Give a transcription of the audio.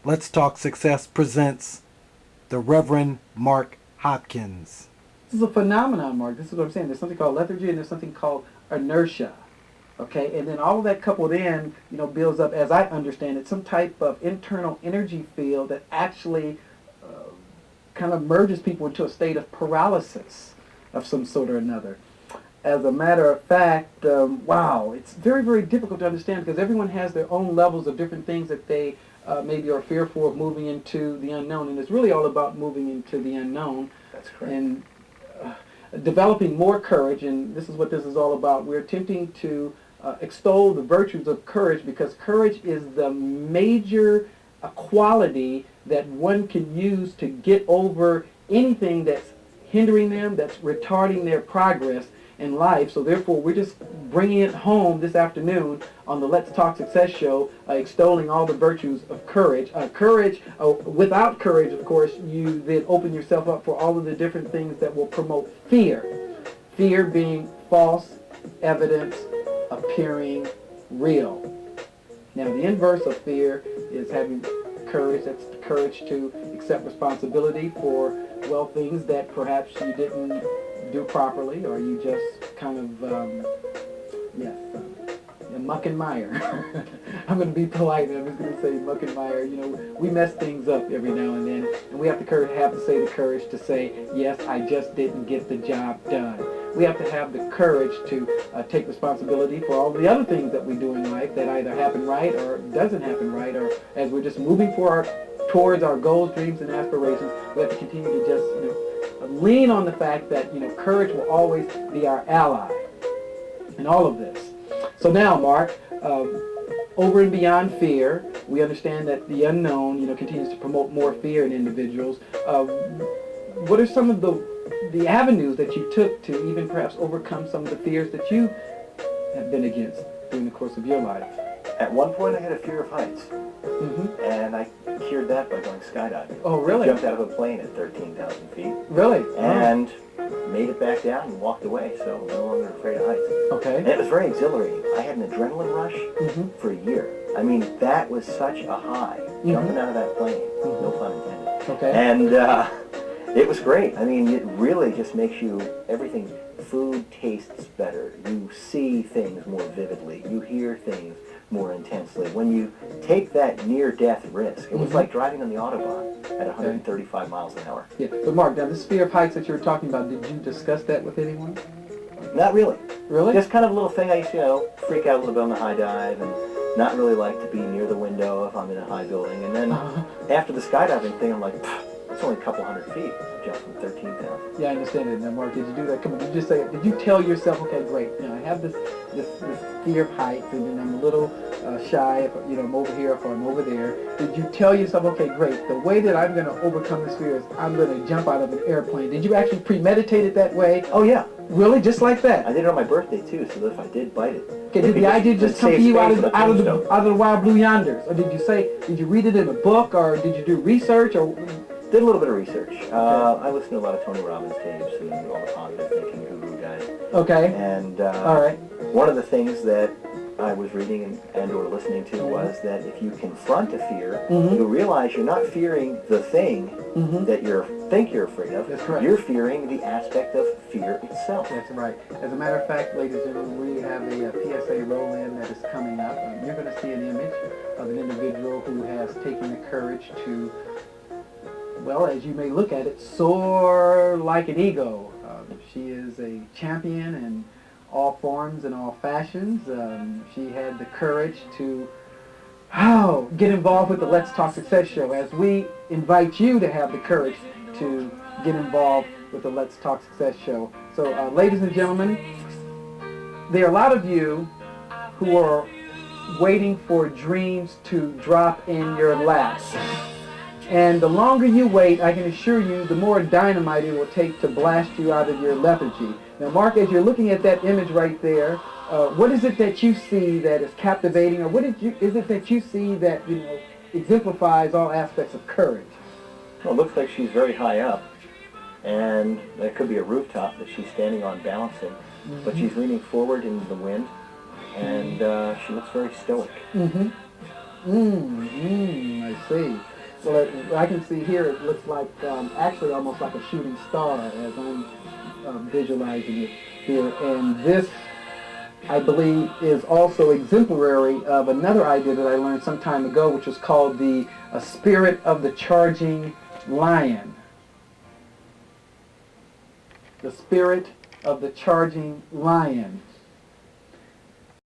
Let's Talk Success presents the Reverend Mark Hopkins. This is a phenomenon, Mark. This is what I'm saying. There's something called lethargy and there's something called inertia. Okay, and then all of that coupled in, builds up, as I understand it, some type of internal energy field that actually kind of merges people into a state of paralysis of some sort or another. As a matter of fact, wow, it's very, very difficult to understand because everyone has their own levels of different things that they maybe are fearful of moving into the unknown. And it's really all about moving into the unknown. That's correct. And developing more courage, and this is what this is all about. We're attempting to extol the virtues of courage because courage is the major quality that one can use to get over anything that's hindering them, that's retarding their progress in life. So therefore, we're just bringing it home this afternoon on the Let's Talk Success show, extolling all the virtues of courage. Without courage, of course, you then open yourself up for all of the different things that will promote fear. Fear being false evidence appearing real. Now, the inverse of fear is having courage. That's the courage to accept responsibility for, things that perhaps you didn't do properly, or you just kind of, muck and mire. I'm going to be polite, I'm just going to say muck and mire. We mess things up every now and then, and we have the courage to say, yes, I just didn't get the job done. We have to have the courage to take responsibility for all the other things that we do in life that either happen right or doesn't happen right, or as we're just moving towards our goals, dreams, and aspirations, we have to continue to just lean on the fact that courage will always be our ally in all of this. So now, Mark, over and beyond fear, we understand that the unknown, continues to promote more fear in individuals. What are some of the avenues that you took to even perhaps overcome some of the fears that you have been against during the course of your life? At one point, I had a fear of heights, and I cured that by going skydiving. Oh, really? I jumped out of a plane at 13,000 feet. Really? And made it back down and walked away, so I'm no longer afraid of heights. Okay. And it was very exhilarating. I had an adrenaline rush for a year. I mean, that was such a high, jumping out of that plane, no pun intended. Okay. And it was great. I mean, it really just makes everything, food tastes better. You see things more vividly. You hear things more intensely. When you take that near-death risk, it was like driving on the Autobahn at 135 miles an hour. Yeah, but Mark, now this fear of heights that you were talking about, did you discuss that with anyone? Not really. Really? Just kind of a little thing I used to, freak out a little bit on the high dive and not really like to be near the window if I'm in a high building. And then after the skydiving thing, I'm like, it's only a couple hundred feet. Jump from 13,000. Yeah, I understand it. Now, Mark, did you do that? Did you tell yourself, okay, great, I have this fear of heights, and then I'm a little shy if, I'm over here, if I'm over there. Did you tell yourself, okay, great, the way that I'm going to overcome this fear is I'm going to jump out of an airplane? Did you actually premeditate it that way? Oh, yeah. Really? Just like that? I did it on my birthday, too, so that if I did bite it... Okay, did the idea just come to you out of the wild blue yonders? Or did you read it in a book, or did you do research, or... Did a little bit of research. I listened to a lot of Tony Robbins tapes and all the positive thinking guru guys. Okay. And all right. One of the things that I was reading and or listening to was that if you confront a fear, you realize you're not fearing the thing that you think you're afraid of. That's correct. You're fearing the aspect of fear itself. That's right. As a matter of fact, ladies and gentlemen, we have a PSA roll-in that is coming up. You're going to see an image of an individual who has taken the courage to, well, as you may look at it, soar like an eagle. She is a champion in all forms and all fashions. She had the courage to get involved with the Let's Talk Success show, as we invite you to have the courage to get involved with the Let's Talk Success show. So, ladies and gentlemen, there are a lot of you who are waiting for dreams to drop in your lap. And the longer you wait, I can assure you, the more dynamite it will take to blast you out of your lethargy. Now, Mark, as you're looking at that image right there, what is it that you see that is captivating, or what is it that you see that exemplifies all aspects of courage? Well, it looks like she's very high up, and that could be a rooftop that she's standing on balancing, but she's leaning forward into the wind, and she looks very stoic. I see. Well, I can see here it looks like actually almost like a shooting star as I'm visualizing it here. And this, I believe, is also exemplary of another idea that I learned some time ago, which was called the spirit of the charging lion. The spirit of the charging lion.